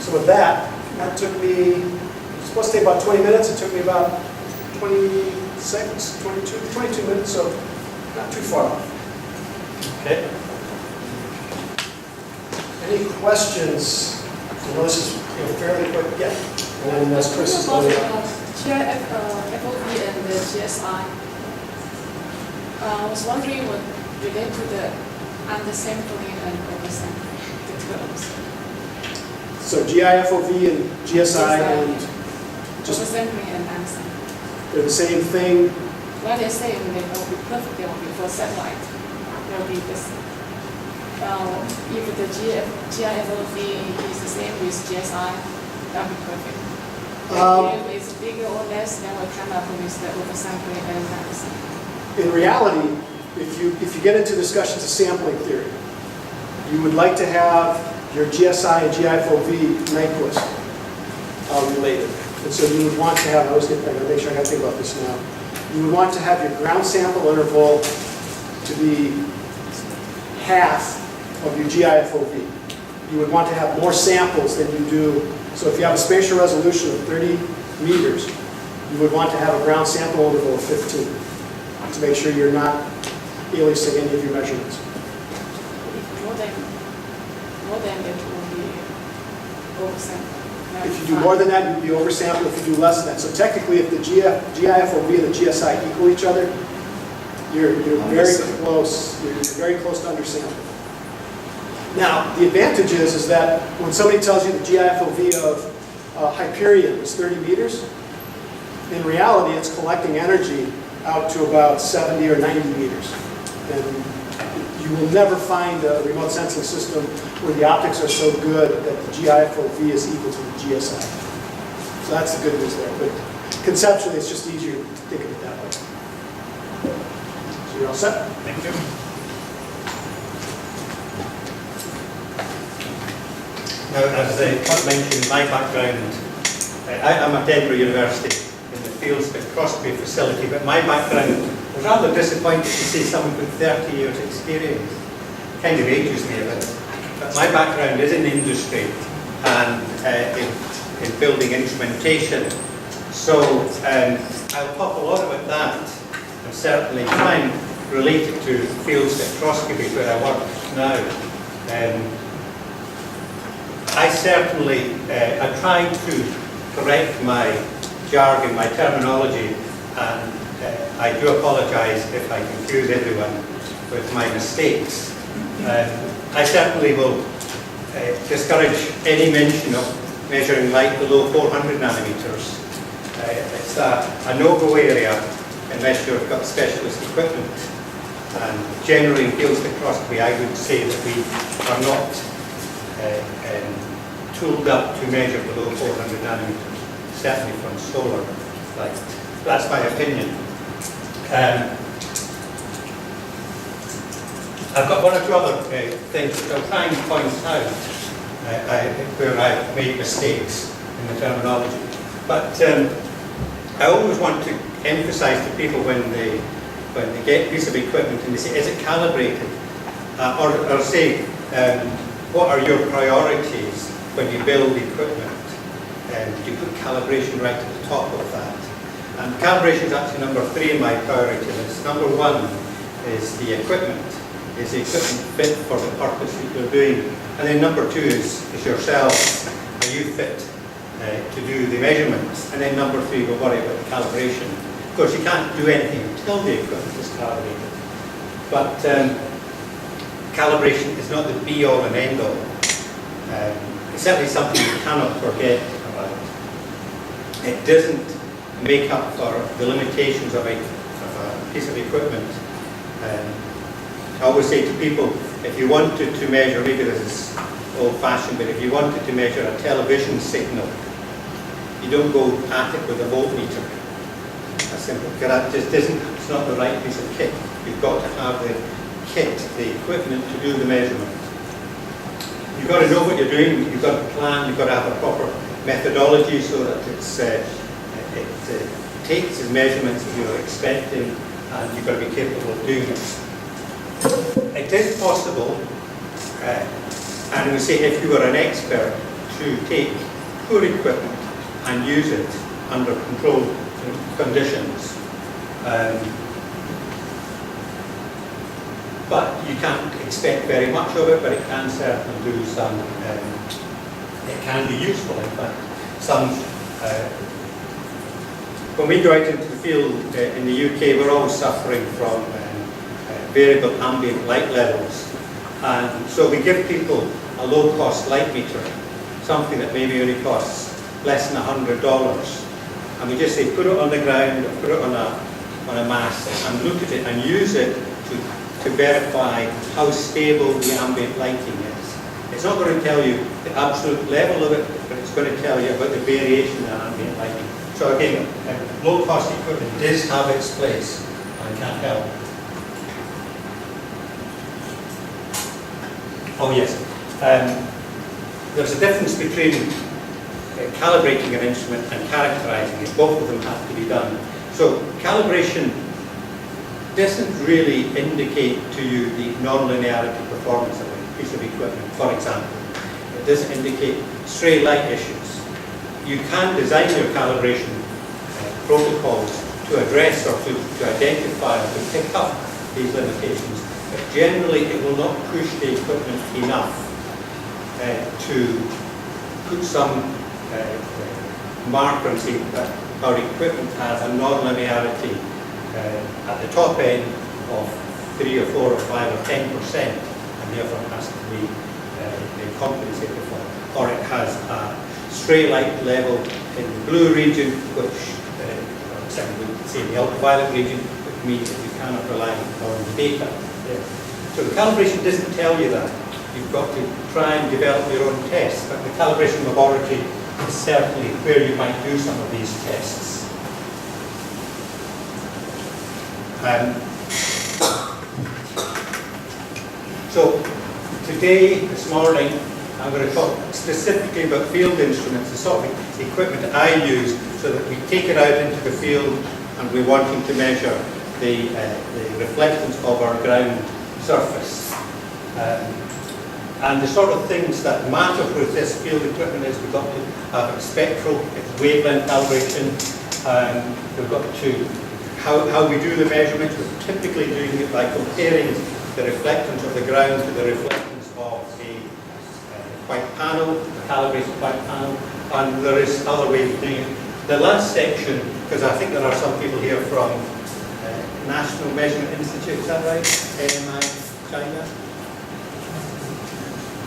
So with that took me, it was supposed to take about 20 minutes. It took me about 22 minutes, so not too far off. Okay. Any questions? I know this is fairly quick. Yeah. And then as Chris is What going about on. FOV and the GSI? I was wondering what relate to the undersampling and oversampling, the terms. So GIFOV and GSI and just Oversampling and undersampling. they're the same thing. When they say they will be perfect, they will be for satellite. They will be this. If the GIFOV is the same with GSI, that will be perfect. If it's bigger or less, then we'll come up with the oversampling and undersampling. In reality, if you get into discussions of sampling theory, you would like to have your GSI and GIFOV Nyquist related. And so you would want to have, I was going to make sure I got to think about this now. You would want to have your ground sample interval to be half of your GIFOV. You would want to have more samples than you do. So if you have a spatial resolution of 30 meters, you would want to have a ground sample interval of 15 to make sure you're not aliasing any of your measurements. If more than that will be oversampled. If you do more than that, you'd be oversampled. If you do less than that. So technically, if the GIFOV and the GSI equal each other, you're very close. You're very close to undersampling. Now, the advantage is that when somebody tells you the GIFOV of Hyperion is 30 meters, in reality, it's collecting energy out to about 70 or 90 meters. And you will never find a remote sensing system where the optics are so good that the GIFOV is equal to the GSI. So that's the good news there. But conceptually, it's just easier to think of it that way. So you're all set? Thank you. Now, as Kurt mentioned, my background, I'm at Edinburgh University in the field spectroscopy facility, but my background, I was rather disappointed to see someone with 30 years experience. Kind of ages me a bit. But my background is in industry and in building instrumentation. So I'll talk a lot about that and certainly try and relate it to field spectroscopy where I work now. I certainly, I try to correct my jargon, my terminology, and I do apologise if I confuse everyone with my mistakes. I certainly will discourage any mention of measuring light below 400 nanometers. It's a no-go area unless you've got specialist equipment. And generally in field spectroscopy, I would say that we are not tooled up to measure below 400 nanometers, certainly from solar light. That's my opinion. I've got one or two other things which I'll try and point out where I've made mistakes in the terminology. But I always want to emphasize to people when they get a piece of equipment and they say, is it calibrated? Or say, what are your priorities when you build equipment? You put calibration right at the top of that. And calibration is actually number 3 in my priority list. Number 1 is the equipment. Is the equipment fit for the purpose that you're doing? And then number 2 is yourself. Are you fit to do the measurements? And then number 3, we'll worry about the calibration. Of course, you can't do anything until the equipment is calibrated. But calibration is not the be-all and end-all. It's certainly something you cannot forget about. It doesn't make up for the limitations of a piece of equipment. I always say to people, if you wanted to measure, maybe this is old-fashioned, but if you wanted to measure a television signal, you don't go at it with a voltmeter. That's simple, because that just isn't, it's not the right piece of kit. You've got to have the kit, the equipment to do the measurement. You've got to know what you're doing, you've got to plan, you've got to have a proper methodology so that it takes the measurements that you're expecting, and you've got to be capable of doing it. It is possible, and we say if you were an expert, to take poor equipment and use it under controlled conditions. But you can't expect very much of it, but it can certainly do some, it can be useful in fact. When we go out into the field in the UK, we're all suffering from variable ambient light levels. And so we give people a low-cost light meter, something that maybe only costs less than $100. And we just say, put it on the ground, or put it on a mast, and look at it and use it to verify how stable the ambient lighting is. It's not going to tell you the absolute level of it, but it's going to tell you about the variation in ambient lighting. So again, low-cost equipment does have its place, and can't help. Oh yes, there's a difference between calibrating an instrument and characterizing it. Both of them have to be done. So calibration doesn't really indicate to you the non-linearity performance of a piece of equipment, for example. It doesn't indicate stray light issues. You can design your calibration protocols to address or to identify or to pick up these limitations, but generally it will not push the equipment enough to put some marker and say that our equipment has a non-linearity at the top end of 3 or 4 or 5 or 10%, and therefore has to be compensated for. Or it has a stray light level in the blue region, which we would say the ultraviolet region, which means that you cannot rely on the data there. So the calibration doesn't tell you that. You've got to try and develop your own tests, but the calibration laboratory is certainly where you might do some of these tests. So today, this morning, I'm going to talk specifically about field instruments, the sort of equipment that I use, so that we take it out into the field and we're wanting to measure the reflectance of our ground surface. And the sort of things that matter with this field equipment is we've got to have a spectral, it's wavelength calibration, we've got to, how we do the measurements, we're typically doing it by comparing the reflectance of the ground to the reflectance of a white panel, a calibrated white panel, and there is other ways of doing it. The last section, because I think there are some people here from National Measurement Institute, is that right? AMI, China?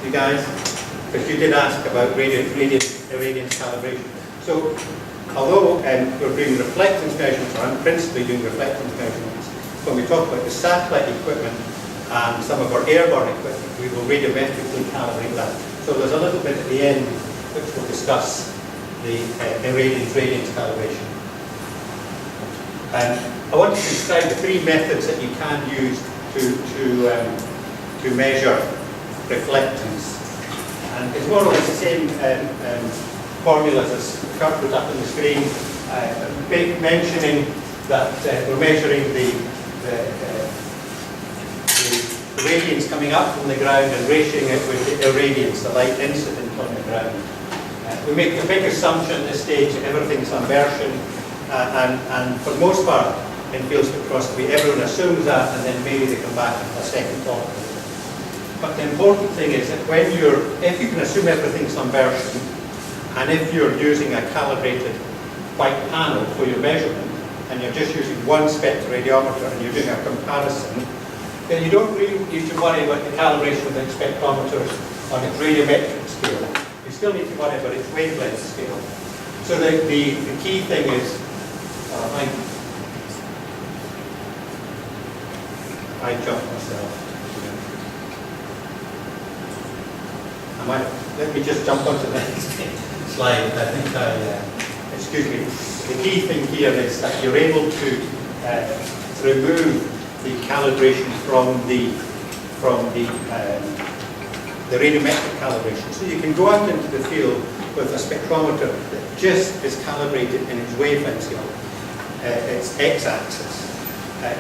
You guys? Because you did ask about radiance calibration. So, although we're doing reflectance measurements, or I'm principally doing reflectance measurements, when we talk about the satellite equipment and some of our airborne equipment, we will radiometrically calibrate that. So there's a little bit at the end which will discuss the radiance calibration. I want to describe the 3 methods that you can use to measure reflectance. And it's more or less the same formulas as Kurt put up on the screen, mentioning that we're measuring the radiance coming up from the ground and ratioing it with the irradiance, the light incident on the ground. We make the big assumption at this stage that everything's inversion, and for the most part in field spectroscopy everyone assumes that, and then maybe they come back and a second thought. But the important thing is that if you can assume everything's inversion, and if you're using a calibrated white panel for your measurement, and you're just using one spectroradiometer and you're doing a comparison, then you don't really need to worry about the calibration of the spectrometers on its radiometric scale. You still need to worry about its wavelength scale. So the key thing is, I jumped myself. Let me just jump onto the next slide. I think excuse me. The key thing here is that you're able to remove the calibration from the radiometric calibration. So you can go out into the field with a spectrometer that just is calibrated in its wavelength scale, its x-axis.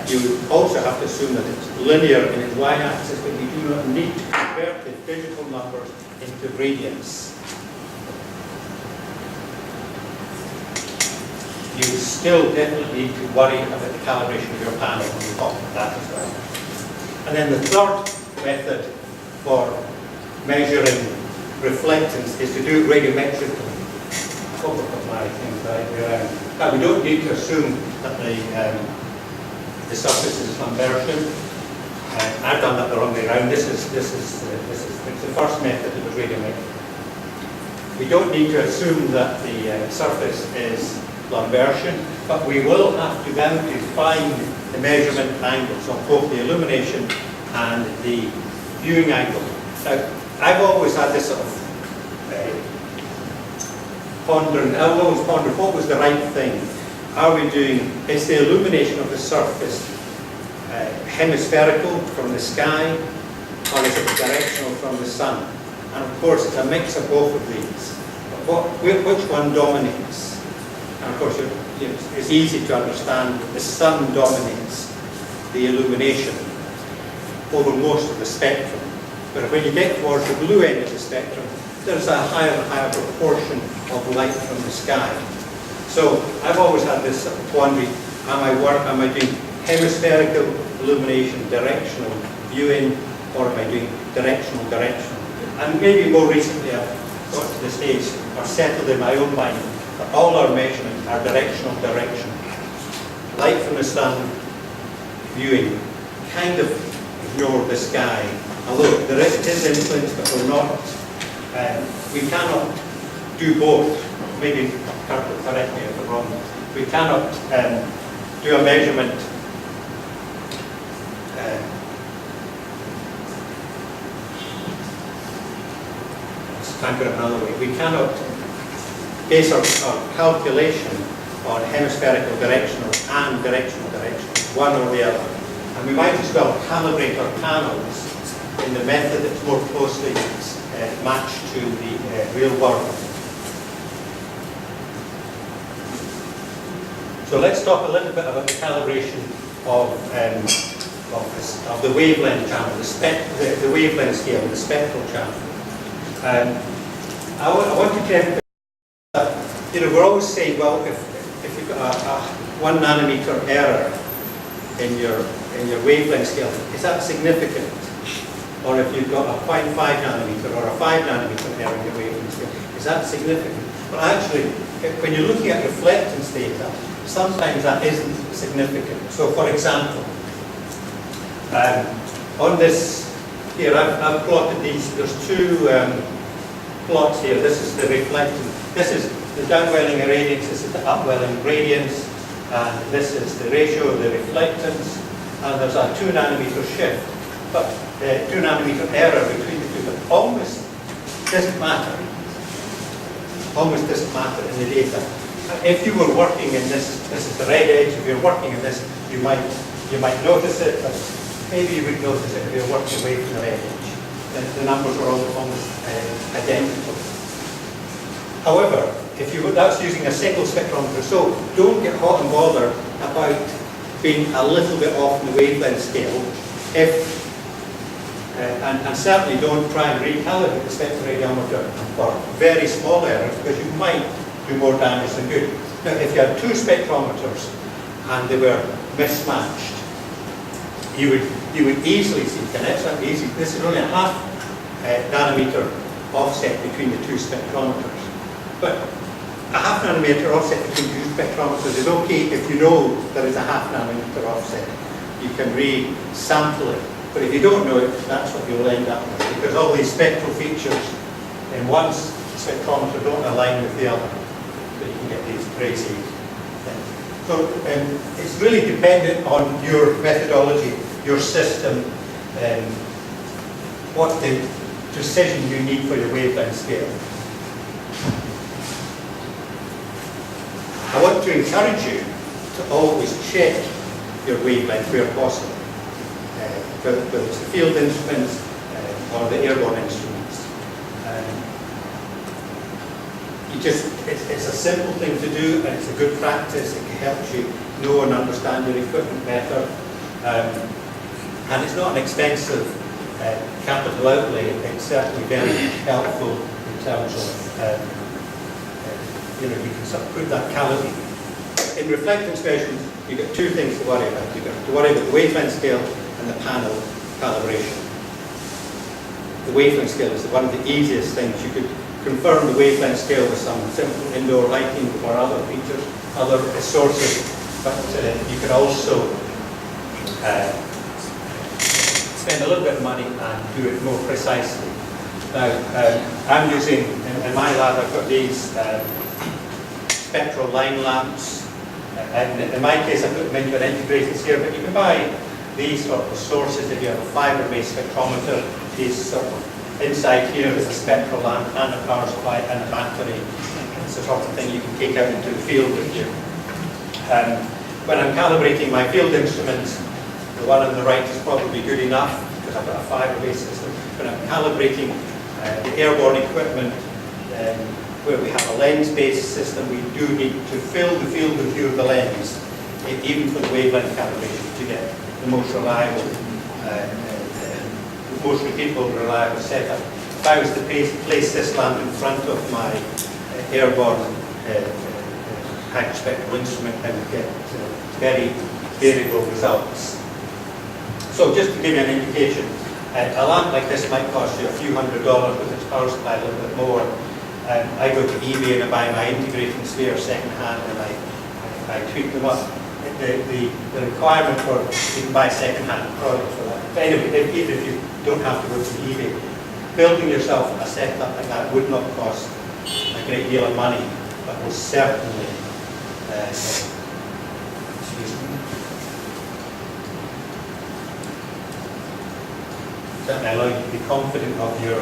You also have to assume that it's linear in its y-axis, but you do not need to convert the digital numbers into radians. you still definitely need to worry about the calibration of your panel when you talk about that as well. And then the third method for measuring reflectance is to do it radiometrically. I hope I've got my things right around. Now, we don't need to assume that the surface is Lambertian. I've done that the wrong way around. This is the first method that was radiometric. We don't need to assume that the surface is Lambertian, but we will have to then define the measurement angles of both the illumination and the viewing angle. Now, I've always had this sort of pondering, I've always pondered what was the right thing. Are we doing, is the illumination of the surface hemispherical from the sky, or is it directional from the sun? And of course, it's a mix of both of these. But which one dominates? And of course, it's easy to understand that the sun dominates the illumination over most of the spectrum. But when you get towards the blue end of the spectrum, there's a higher and higher proportion of light from the sky. So I've always had this quandary, am I doing hemispherical illumination, directional viewing, or am I doing directional? And maybe more recently I've got to the stage, or settled in my own mind, that all our measurements are directional. Light from the sun, viewing, kind of ignore the sky. Although there is influence, but we're not, we cannot do both. Maybe Kurt will correct me if I'm wrong. We cannot do a measurement I'm going another way. We cannot base our calculation on hemispherical directional and directional, one or the other. And we might as well calibrate our panels in the method that's more closely matched to the real world. So let's talk a little bit about the calibration of the wavelength channel, the wavelength scale, the spectral channel. I want to emphasize that, we're always saying, well, if you've got a 1 nanometer error in your wavelength scale, is that significant? Or if you've got a 0.5 nanometer or a 5 nanometer error in your wavelength scale, is that significant? But actually, when you're looking at reflectance data, sometimes that isn't significant. So, for example, on this here, I've plotted these. There's two plots here. This is the reflectance. This is the downwelling irradiance. This is the upwelling radiance. And this is the ratio of the reflectance. And there's a 2 nanometer shift, but 2 nanometer error between the two. But almost doesn't matter. Almost doesn't matter in the data. If you were working in this is the red edge. If you're working in this, you might notice it, but maybe you would notice it if you're working away from the red edge. The numbers are almost identical. However, that's using a single spectrometer, so don't get hot and bothered about being a little bit off in the wavelength scale. And certainly don't try and recalibrate the spectroradiometer for very small errors, because you might do more damage than good. Now, if you had two spectrometers and they were mismatched, you would easily see, and it's not easy, this is only a half nanometer offset between the two spectrometers. But a half nanometer offset between two spectrometers is okay if you know there is a half nanometer offset. You can re-sample it. But if you don't know it, that's what you'll end up with, because all these spectral features in one spectrometer don't align with the other. So you can get these crazy things. So it's really dependent on your methodology, your system, what the precision you need for your wavelength scale. I want to encourage you to always check your wavelength where possible, whether it's the field instruments or the airborne instruments. It's a simple thing to do, and it's a good practice. It helps you know and understand your equipment better. And it's not an expensive capital outlay. It's certainly very helpful in terms of, you can sort of put that caliber. in reflectance versions, you've got two things to worry about. You've got to worry about the wavelength scale and the panel calibration. The wavelength scale is one of the easiest things. You could confirm the wavelength scale with some simple indoor lighting or other features, other sources, but you could also spend a little bit of money and do it more precisely. Now, I'm using, in my lab, I've got these spectral line lamps, and in my case I put them into an integrated scale, but you can buy these sort of sources if you have a fibre-based spectrometer. These sort of, inside here is a spectral lamp and a power supply and a battery. It's the sort of thing you can take out into the field with you. When I'm calibrating my field instruments, the one on the right is probably good enough because I've got a fibre-based system. When I'm calibrating the airborne equipment, where we have a lens-based system, we do need to fill the field of view of the lens, even for the wavelength calibration, to get the most reliable, most repeatable, reliable setup. If I was to place this lamp in front of my airborne hyperspectral instrument, I would get very variable results. So just to give you an indication, a lamp like this might cost you a few $100s with its power supply a little bit more. I go to eBay and I buy my integrating sphere second hand and I tweak them up. The requirement for you can buy second hand products for that. But anyway, even if you don't have to go to eBay, building yourself a setup like that would not cost a great deal of money, but will certainly certainly allow you to be confident of your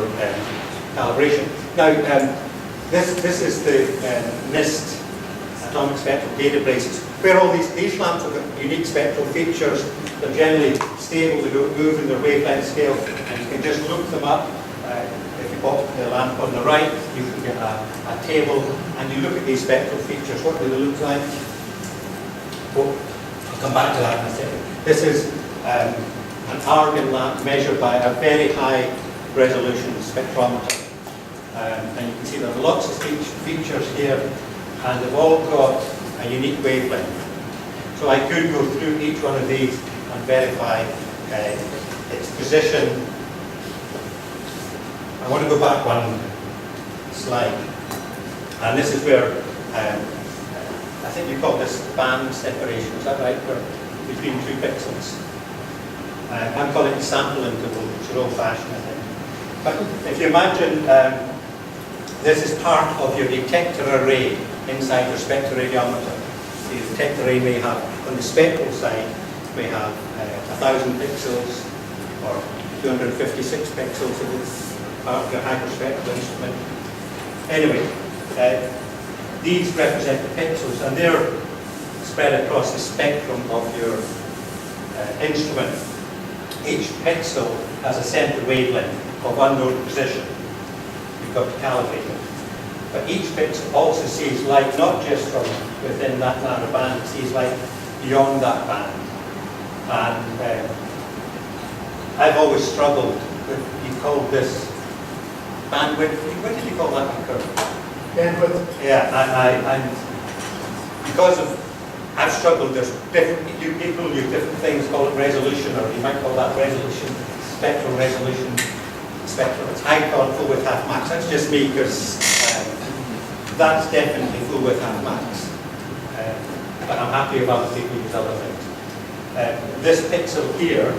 calibration. Now, this is the NIST atomic spectral databases, where all these lamps have got unique spectral features. They're generally stable, they don't move in their wavelength scale, and you can just look them up. If you pop the lamp on the right, you can get a table, and you look at these spectral features. What do they look like? Well, I'll come back to that in a second. This is an argon lamp measured by a very high resolution spectrometer. And you can see there are lots of features here, and they've all got a unique wavelength. So I could go through each one of these and verify its position. I want to go back one slide. And this is where, I think you call this band separation, is that right? Between 2 pixels. I'm calling it sample interval, which is old-fashioned, I think. But if you imagine, this is part of your detector array inside your spectroradiometer. The detector array may have, on the spectral side, may have 1,000 pixels or 256 pixels if it's part of your hyperspectral instrument. Anyway, these represent the pixels, and they're spread across the spectrum of your instrument. Each pixel has a center wavelength of unknown position. You've got to calibrate it. But each pixel also sees light not just from within that narrow band, it sees light beyond that band. And I've always struggled with, you called this bandwidth, what did you call that one, Kurt? Bandwidth. Yeah, and because of, I've struggled, there's different, people use different things, call it resolution, or you might call that resolution, spectral resolution, spectral. I call it full width half max. That's just me, because that's definitely full width half max. But I'm happy if other people use other things. This pixel here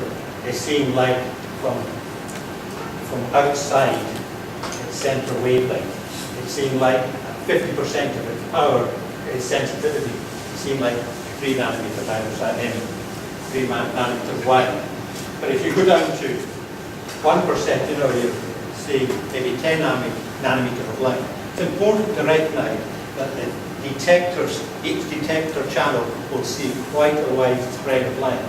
is seeing light from outside its center wavelength. It's seeing light at 50% of its power, its sensitivity. It's seeing like 3 nanometer diameter, 3 nanometer wide. But if you go down to 1%, you know, you're seeing maybe 10 nanometer of light. It's important to recognize that the detectors, each detector channel will see quite a wide spread of light.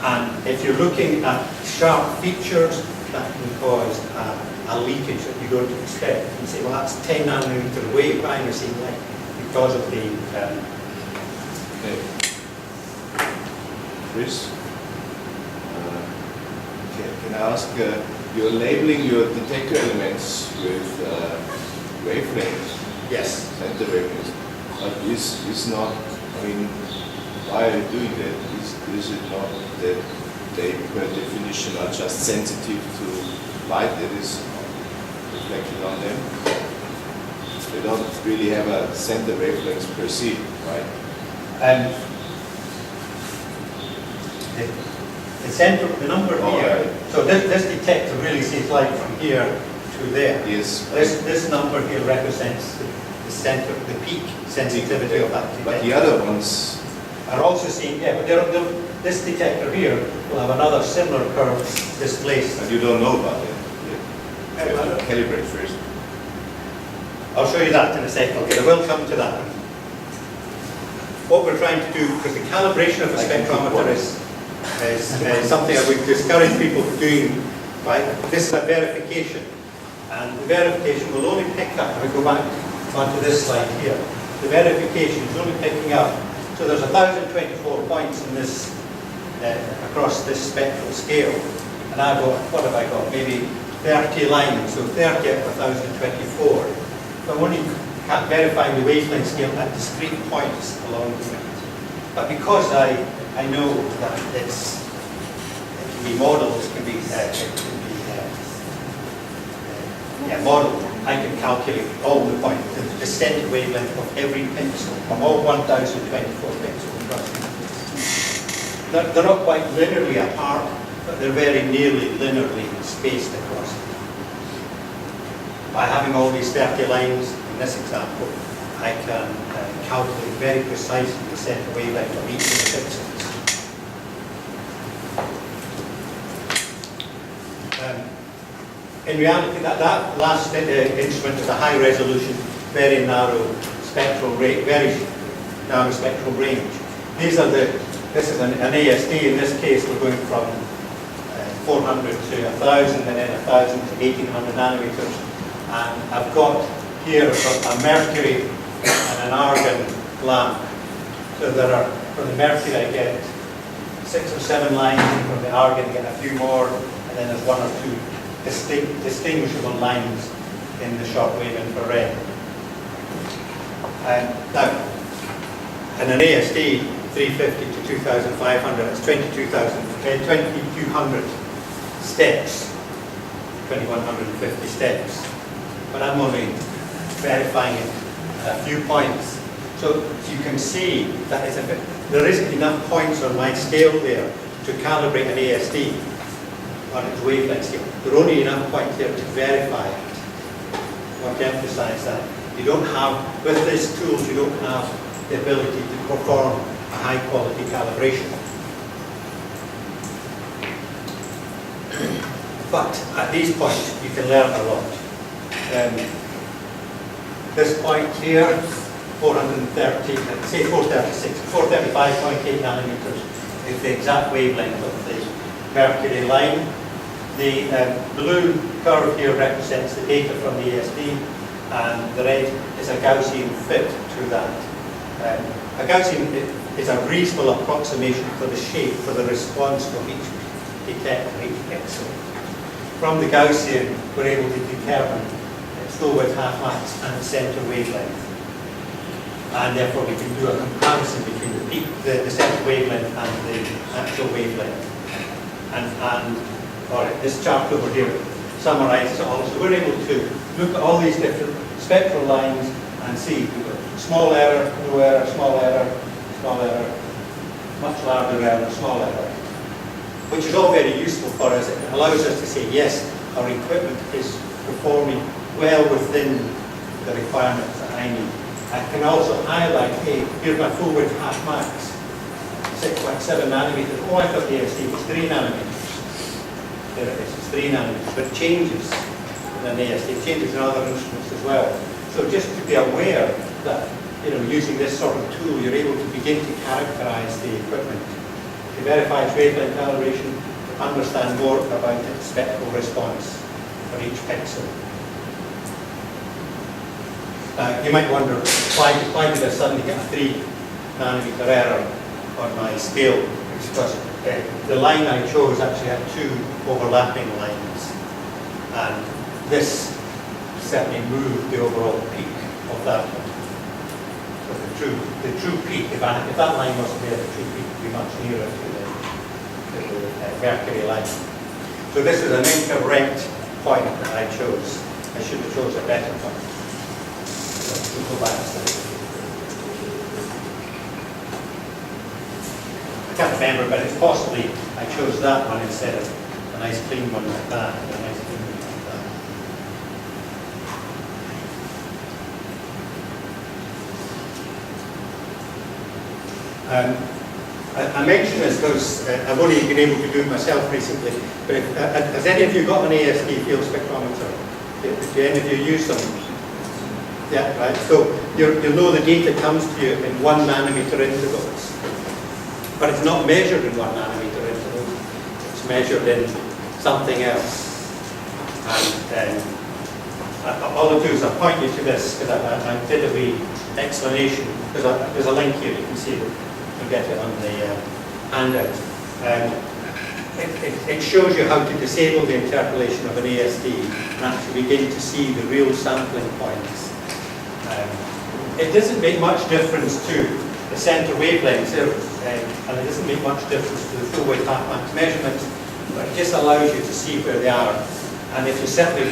And if you're looking at sharp features, that can cause a leakage that you don't expect. You say, well, that's 10 nanometer away, why am I seeing light? Because of the... Okay. Chris, can I ask, you're labeling your detector elements with wavelengths, Yes. center wavelengths, but is not mean, why are you doing that? Is it not that they, per definition, are just sensitive to light that is reflected on them? They don't really have a center wavelength per se, right? The center, the number Oh, here, right. so this detector really sees light from here to there. Yes. This number here represents the center, the peak sensitivity of that But detector. the other ones, Are also seen, yeah, but this detector here will have another similar curve displaced. and you don't know about it. You have to calibrate first. I'll show you that in a second. Okay, I will come to that. What we're trying to do, because the calibration of the I can keep spectrometer one. is something I would discourage people from doing. Right? This is a verification, and the verification will only pick up. If we go back onto this slide here, the verification is only picking up. So there's 1,024 points in this across this spectral scale, and I've got, what have I got? Maybe 30 lines, so 30 out of 1,024. So I'm only verifying the wavelength scale at discrete points along the way. But because I know that it can be modeled, modeled, I can calculate all the points, the center wavelength of every pixel, from all 1,024 pixels across. They're not quite linearly apart, but they're very nearly linearly spaced across. By having all these 30 lines, in this example, I can calculate very precisely the center wavelength of each of the pixels. In reality, that last instrument is a high resolution, very narrow spectral range, very narrow spectral range. This is an ASD. In this case, we're going from 400 to 1,000, and then 1,000 to 1,800 nanometers. And I've got here a mercury and an argon lamp. So there are, from the mercury I get 6 or 7 lines, and from the argon I get a few more, and then there's 1 or 2 distinguishable lines in the shortwave infrared. Now, in an ASD 350 to 2,500, it's 2,200 steps, 2,150 steps. But I'm only verifying it at a few points. So you can see that there isn't enough points on my scale there to calibrate an ASD on its wavelength scale. There are only enough points there to verify it. I want to emphasize that. You don't have, with these tools, you don't have the ability to perform a high quality calibration. But at these points, you can learn a lot. This point here, 430, say 436, 435.8 nanometers is the exact wavelength of the mercury line. The blue curve here represents the data from the ASD, and the red is a Gaussian fit to that. A Gaussian is a reasonable approximation for the shape, for the response of each detector, each pixel. From the Gaussian, we're able to determine its flow width, half max, and center wavelength. And therefore, we can do a comparison between the peak, the center wavelength, and the actual wavelength. All right, this chart over here summarizes it all. So we're able to look at all these different spectral lines and see we've got small error, no error, small error, much larger error, small error, which is all very useful for us. It allows us to say, yes, our equipment is performing well within the requirements that I need. I can also highlight, hey, here's my full width half max, 6.7 nanometers. Oh, I thought the ASD was 3 nanometers. There it is, it's 3 nanometers, but it changes in an ASD, it changes in other instruments as well. So just to be aware that, using this sort of tool, you're able to begin to characterize the equipment, to verify its wavelength calibration, to understand more about its spectral response for each pixel. You might wonder, why did I suddenly get a 3 nanometer error on my scale? It's because the line I chose actually had 2 overlapping lines, and this certainly moved the overall peak of that one. So the true peak, if that line wasn't there, the true peak would be much nearer to the Mercury line. So this is an incorrect point that I chose. I should have chose a better point. So we'll go back a slide. I can't remember, but it's possibly I chose that one instead of a nice clean one like that, and a nice clean one like that. I mention this because I've only been able to do it myself recently, but has any of you got an ASD field spectrometer? Do any of you use them? Yeah, right. So you'll know the data comes to you in 1 nanometer intervals, but it's not measured in 1 nanometer intervals. It's measured in something else. And all I'll do is I'll point you to this because I did a wee explanation. There's a link here. You can see it. You get it on the handout. It shows you how to disable the interpolation of an ASD and actually begin to see the real sampling points. It doesn't make much difference to the center wavelengths, and it doesn't make much difference to the full wave half-max measurements, but it just allows you to see where they are. And if you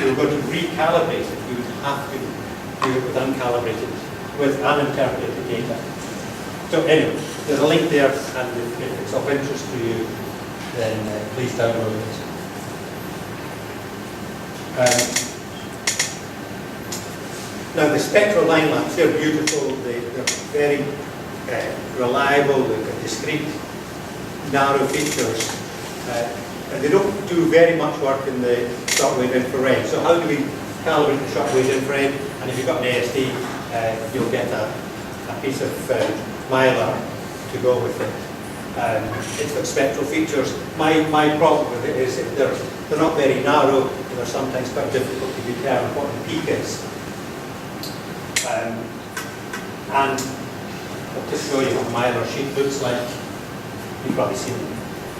were going to recalibrate it, you would have to do it with uninterpolated data. So anyway, there's a link there, and if it's of interest to you, then please download it. Now the spectral line maps, they're beautiful, they're very reliable, they've got discrete, narrow features, and they don't do very much work in the shortwave infrared. So how do we calibrate the shortwave infrared? And if you've got an ASD, you'll get a piece of mylar to go with it. It's got spectral features. My problem with it is they're not very narrow, and they're sometimes quite difficult to determine what the peak is. And I'll just show you what a mylar sheet looks like. You've probably seen it.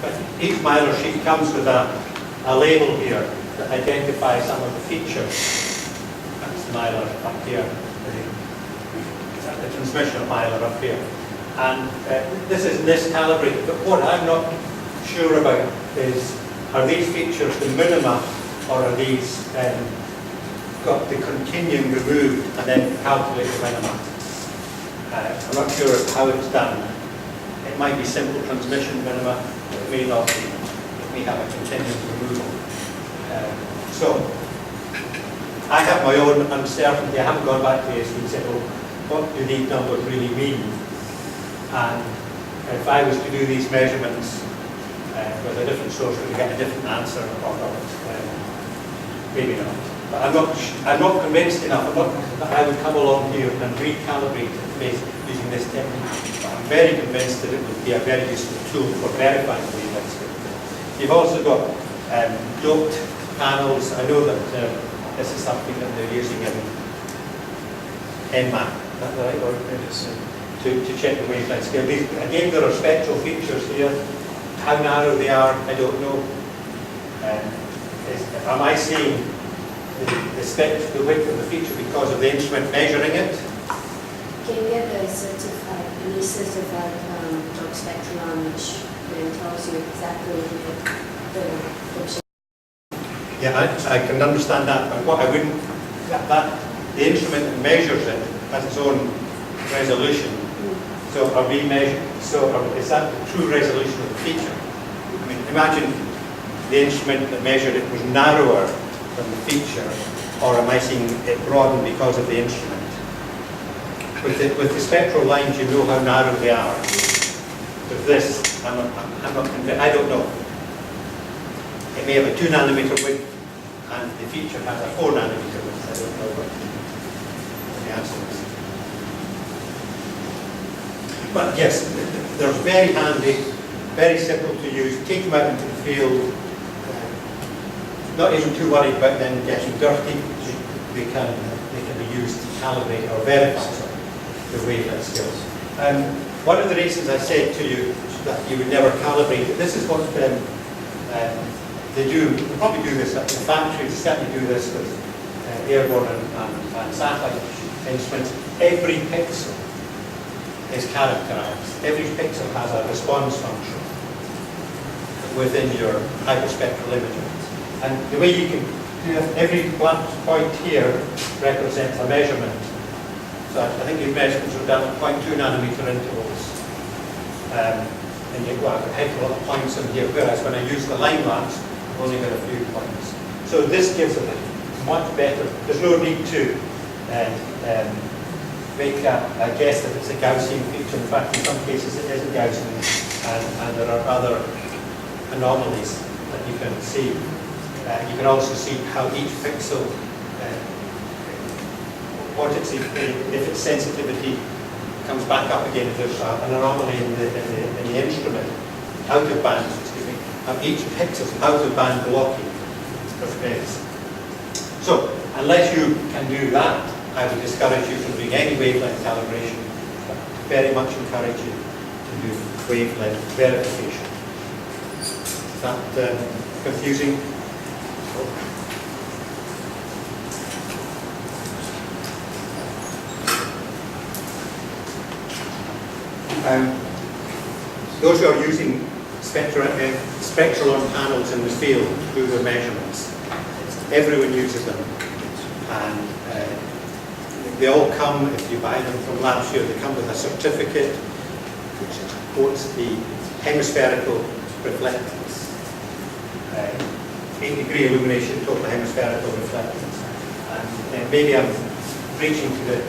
But each mylar sheet comes with a label here that identifies some of the features. That's the mylar up here. The transmission of mylar up here. And this is miscalibrated, but what I'm not sure about is, are these features the minima, or are these got the continuum removed and then calculate the minima? I'm not sure how it's done. It might be simple transmission minima, but it may not be. It may have a continuum removal. So I have my own uncertainty. I haven't gone back to ASD and said, well, what do these numbers really mean? And if I was to do these measurements with a different source, would we get a different answer or not? Maybe not. But I'm not convinced enough that I would come along here and recalibrate it based using this technique. But I'm very convinced that it would be a very useful tool for verifying the wavelength scale. You've also got doped panels. I know that this is something that they're using in NMAP. Is that the right word? To check the wavelength scale. Again, there are spectral features here. How narrow they are, I don't know. Am I seeing the width of the feature because of the instrument measuring it? Can you get any certified dot spectrum which then tells you exactly the Yeah, I can understand that, but what I wouldn't, the instrument that measures it has its own resolution. So are we measuring, is that the true resolution of the feature? I mean, imagine the instrument that measured it was narrower than the feature, or am I seeing it broaden because of the instrument? With the spectral lines, you know how narrow they are. With this, I'm not convinced. I don't know. It may have a 2 nanometer width, and the feature has a 4 nanometer width. I don't know what the answer is. But yes, they're very handy, very simple to use. Take them out into the field. Not even too worried about them getting dirty. They can be used to calibrate or verify the wavelength scales. One of the reasons I said to you that you would never calibrate it, this is what they do. They probably do this at the factories, certainly do this with airborne and satellite instruments. Every pixel is characterized. Every pixel has a response function within your hyperspectral imaging. And the way you can do it, every blunt point here represents a measurement. So I think these measurements are done at 0.2 nanometer intervals. And you've got a heck of a lot of points in here, whereas when I use the line maps, I've only got a few points. So this gives it a much better, there's no need to make a guess that it's a Gaussian feature. In fact, in some cases it isn't Gaussian, and there are other anomalies that you can see. You can also see how each pixel, if its sensitivity comes back up again, if there's an anomaly in the instrument, out of band, excuse me, of each pixel's out of band blocking for space. So, unless you can do that, I would discourage you from doing any wavelength calibration. I very much encourage you to do wavelength verification. Is that confusing? Those who are using spectral on panels in the field to do their measurements, everyone uses them, and they all come, if you buy them from Labsphere, they come with a certificate which quotes the hemispherical reflectance, 8-degree illumination, total hemispherical reflectance. And maybe I'm preaching to the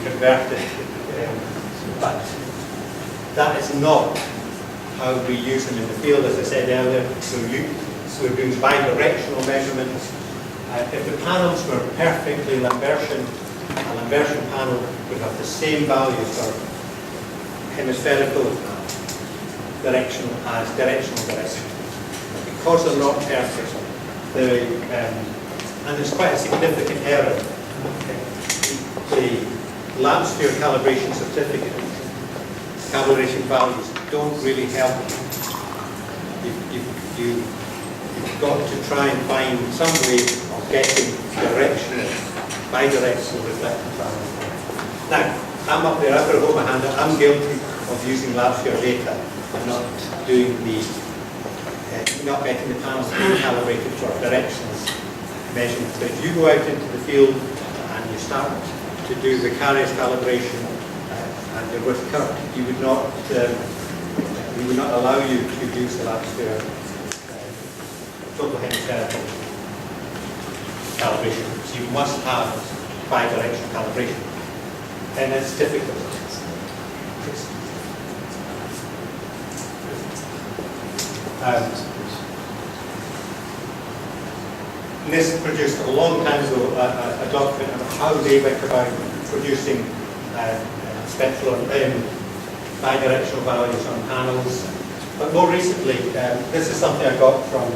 converted, but that is not how we use them in the field, as I said earlier. So we're doing bidirectional measurements. If the panels were perfectly Lambertian, a Lambertian panel would have the same values for hemispherical directional as directional direction. Because they're not perfect, and there's quite a significant error. The Labsphere calibration certificate, calibration values don't really help you. You've got to try and find some way of getting bidirectional reflective values. Now, I'm up there, I've got to hold my hand up, I'm guilty of using Labsphere data and not doing not getting the panels calibrated for directional measurements. But if you go out into the field and you start to do the carriers calibration and you're with Kurt, we would not allow you to use the Labsphere total hemispherical calibration. So you must have bidirectional calibration, and it's difficult. This produced a long time ago a document of how they went about producing spectral bidirectional values on panels. But more recently, this is something I got from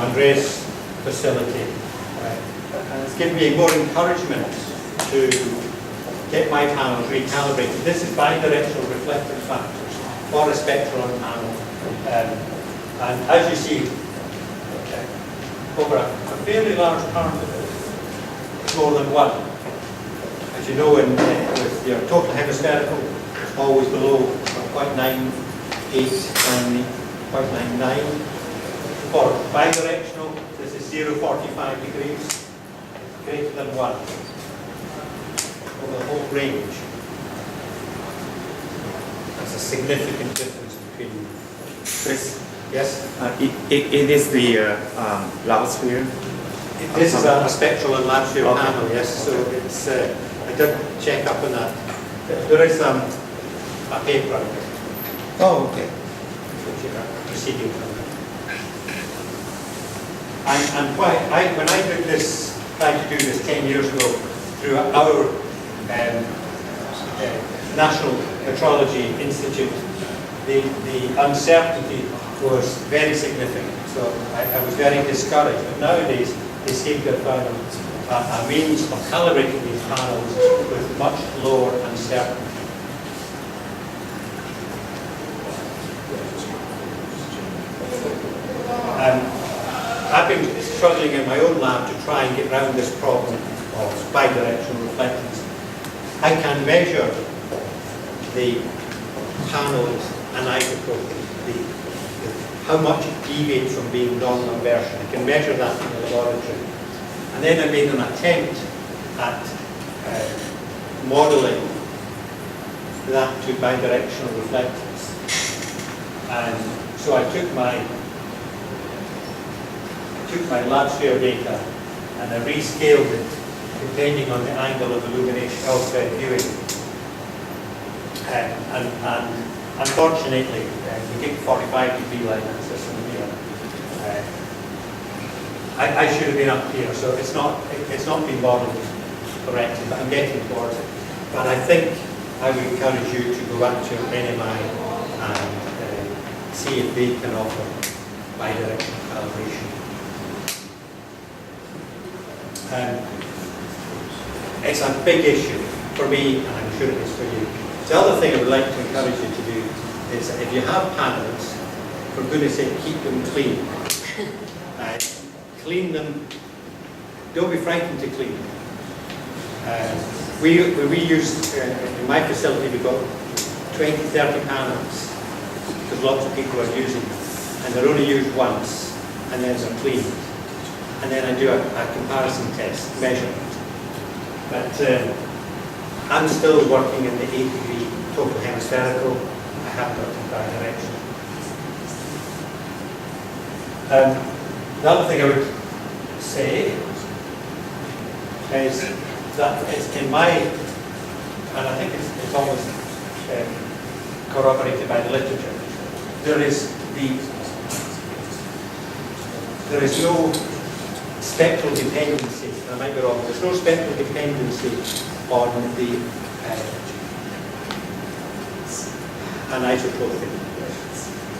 Andreas' facility. And it's given me more encouragement to get my panels recalibrated. This is bidirectional reflective factors for a spectral on panel. And as you see, over a fairly large part of it, more than one. As you know, with your total hemispherical, it's always below 0.98, 0.99. For bidirectional, this is 0.45 degrees, greater than 1, over the whole range. That's a significant difference between this. Yes? It is the Labsphere. This is a spectral and Labsphere panel, yes. So it's, I did check up on that. There is a paper out there. Oh, okay. Which are proceeding from it. And when I did this, tried to do this 10 years ago through our National Metrology Institute, the uncertainty was very significant. So I was very discouraged. But nowadays, they seem to have found a means of calibrating these panels with much lower uncertainty. I've been struggling in my own lab to try and get around this problem of bidirectional reflectance. I can measure the panels anisotropic, how much it deviates from being non-conversion. I can measure that in the laboratory. And then I made an attempt at modelling that to bidirectional reflectors. And so I took my lab sphere data and I rescaled it depending on the angle of illumination of viewing. And unfortunately, we get 45-degree line axis from here. I should have been up here, so it's not been modelled correctly, but I'm getting towards it. But I think I would encourage you to go back to NMI and see if they can offer bidirectional calibration. It's a big issue for me, and I'm sure it is for you. The other thing I would like to encourage you to do is that if you have panels, for goodness sake, keep them clean. Clean them. Don't be frightened to clean. We use, in my facility, we've got 20, 30 panels, because lots of people are using them, and they're only used once, and then they're cleaned. And then I do a comparison test, measurement. But I'm still working in the 8-degree total hemispherical. I haven't got to bidirectional. The other thing I would say is that it's in my, and I think it's almost corroborated by the literature, there is no spectral dependency, I might be wrong, there's no spectral dependency on the anisotropic.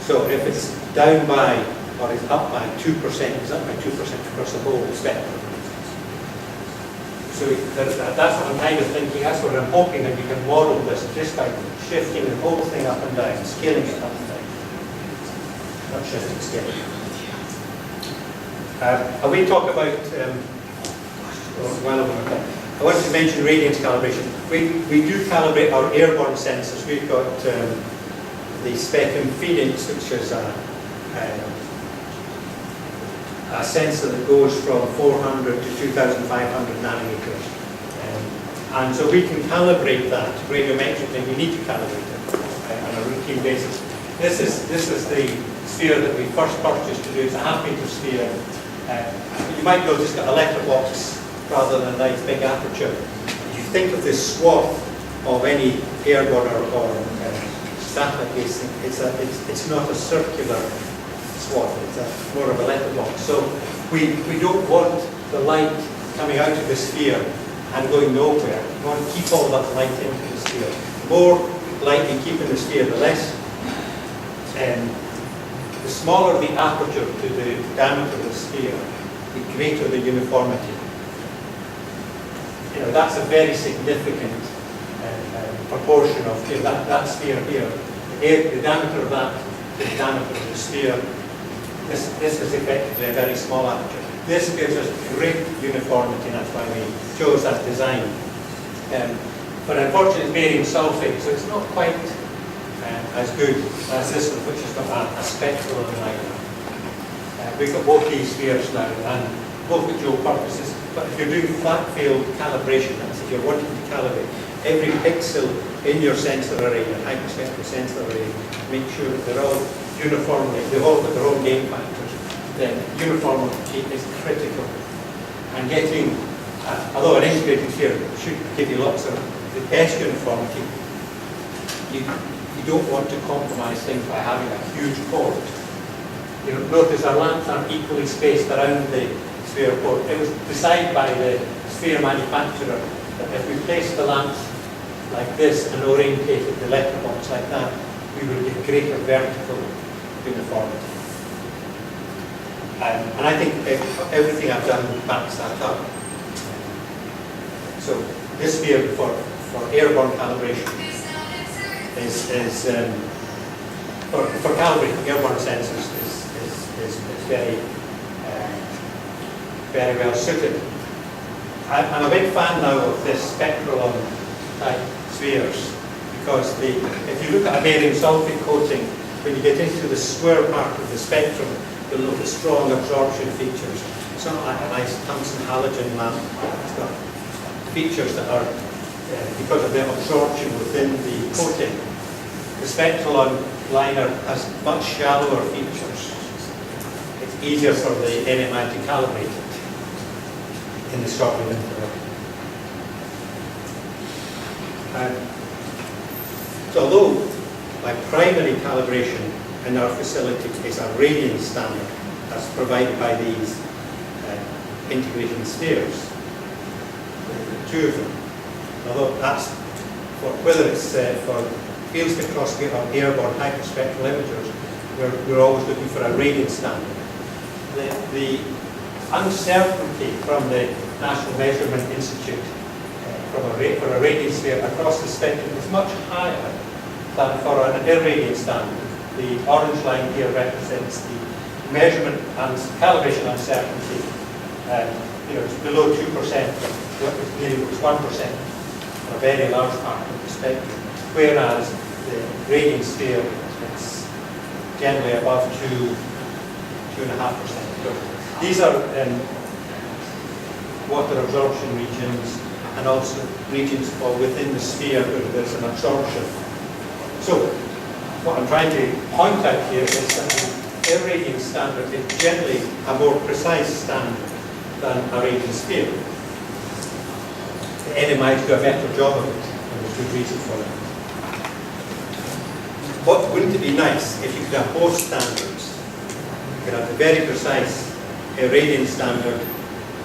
So if it's down by, or it's up by 2%, it's up by 2% across the whole spectrum. So that's what I'm kind of thinking, that's what I'm hoping that you can model this just by shifting the whole thing up and down, scaling it up and down. Not shifting, scaling. And we talk about, I want to mention radiance calibration. We do calibrate our airborne sensors. We've got the Spectrum Phoenix, which is a sensor that goes from 400 to 2,500 nanometers. And so we can calibrate that radiometrically. We need to calibrate it on a routine basis. This is the sphere that we first purchased to do. It's a half-meter sphere. You might notice it's got a letterbox rather than a nice big aperture. If you think of this swath of any airborne or satellite-based thing, it's not a circular swath, it's more of a letterbox. So we don't want the light coming out of the sphere and going nowhere. We want to keep all that light into the sphere. The more light you keep in the sphere, the less, the smaller the aperture to the diameter of the sphere, the greater the uniformity. That's a very significant proportion of that sphere here. The diameter of that to the diameter of the sphere. This is effectively a very small aperture. This gives us great uniformity, and that's why we chose that design. But unfortunately, it's barium sulfate, so it's not quite as good as this one, which has got a spectral aligner. We've got both these spheres now, and both for dual purposes. But if you're doing flat field calibration, that's if you're wanting to calibrate every pixel in your sensor array, your hyperspectral sensor array, make sure that they're all uniformly, they've all got their own gain factors, then uniformity is critical. And getting, although an integrated sphere should give you lots of the best uniformity, you don't want to compromise things by having a huge port. Notice our lamps aren't equally spaced around the sphere port. It was decided by the sphere manufacturer that if we placed the lamps like this and orientated the letterbox like that, we would get greater vertical uniformity. And I think everything I've done backs that up. So this sphere for airborne calibration is for calibrating airborne sensors is very very well suited. I'm a big fan now of this spectral type spheres because if you look at a barium sulfate coating, when you get into the square part of the spectrum, you'll notice strong absorption features. It's not like a nice tungsten halogen lamp. It's got features that are, because of the absorption within the coating. The Spectralon liner has much shallower features. It's easier for the NMI to calibrate it in the shorter interval. So although my primary calibration in our facility is a radiance standard that's provided by these integration spheres, the two of them, although that's whether it's for field spectroscopy or airborne hyperspectral imagers, we're always looking for a radiance standard. The uncertainty from the National Measurement Institute for a radiance sphere across the spectrum is much higher than for an irradiance standard. The orange line here represents the measurement and calibration uncertainty. It's below 2%, it's 1% for a very large part of the spectrum, whereas the radiance sphere is generally above 2.5%. These are water absorption regions and also regions within the sphere where there's an absorption. So, what I'm trying to point out here is that the irradiance standard is generally a more precise standard than a radiance sphere. The NMIs do a better job of it, and there's good reason for it. Wouldn't it be nice if you could have both standards? You could have the very precise irradiance standard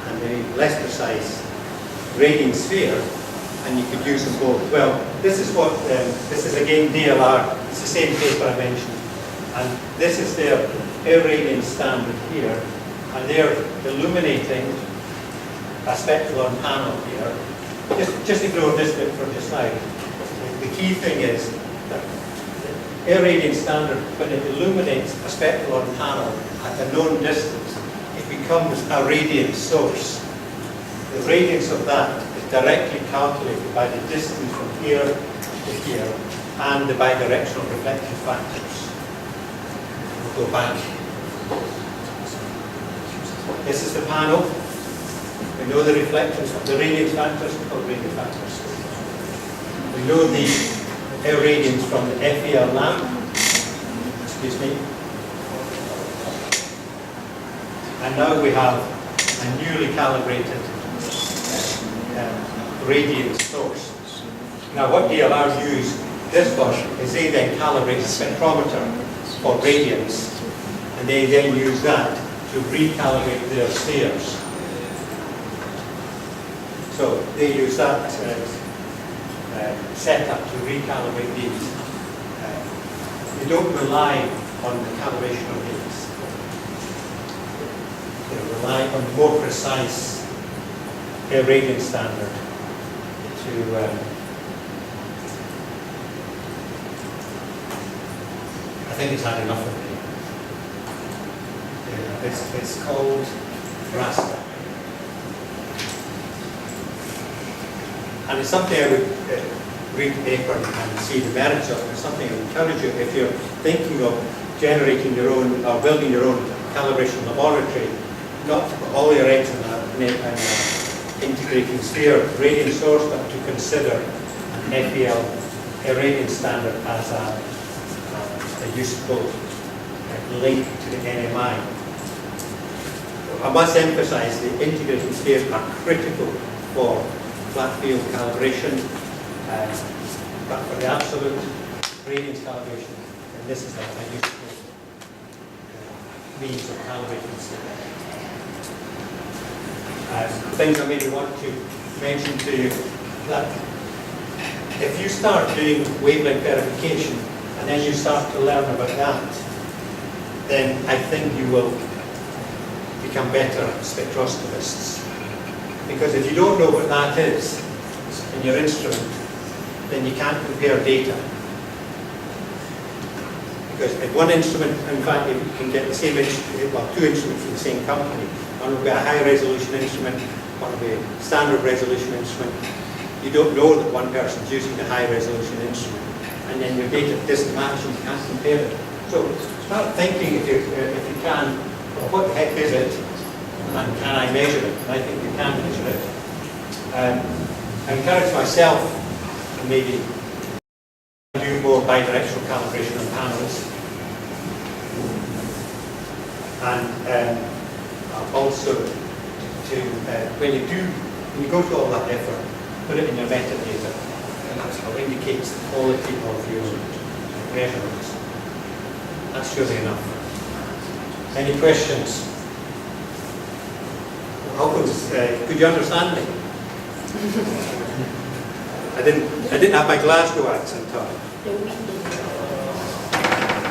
and the less precise radiance sphere, and you could use them both. Well, this is what, this is again DLR, it's the same paper I mentioned, and this is their irradiance standard here, and they're illuminating a Spectralon panel here. Just ignore this bit for just now. The key thing is that the irradiance standard, when it illuminates a Spectralon panel at a known distance, it becomes a radiance source. The radiance of that is directly calculated by the distance from here to here and the bidirectional reflection factors. We'll go back. This is the panel. We know the reflections of the radiance factors, called radiance factors. We know the irradiance from the FEL lamp. Excuse me. And now we have a newly calibrated radiance source. Now what DLR use this for is they then calibrate a spectrometer for radiance, and they then use that to recalibrate their spheres. So they use that setup to recalibrate these. They don't rely on the calibration of these. They rely on the more precise irradiance standard to I think it's had enough of it. It's called raster. And it's something I would read the paper and see the merits of it. It's something I would encourage you if you're thinking of generating your own or building your own calibration laboratory, not to put all your eggs in an integrating sphere radiance source, but to consider an FEL irradiance standard as a useful link to the NMI. I must emphasize the integrating spheres are critical for flat field calibration, but for the absolute radiance calibration, and this is a useful means of calibrating spheres. Things I maybe want to mention to you, that if you start doing wavelength verification and then you start to learn about that, then I think you will become better spectroscopists. Because if you don't know what that is in your instrument, then you can't compare data. Because if one instrument, in fact, you can get the same instrument, well, two instruments from the same company. One will be a high resolution instrument, one will be a standard resolution instrument. you don't know that one person's using the high resolution instrument, and then your data doesn't match and you can't compare it. So start thinking if you can, well, what the heck is it, and can I measure it? And I think you can measure it. I encourage myself to maybe do more bidirectional calibration on panels. And also when you go to all that effort, put it in your metadata, and that's what indicates the quality of your measurements. That's surely enough. Any questions? Could you understand me? I didn't have my Glasgow accent on. The weekend.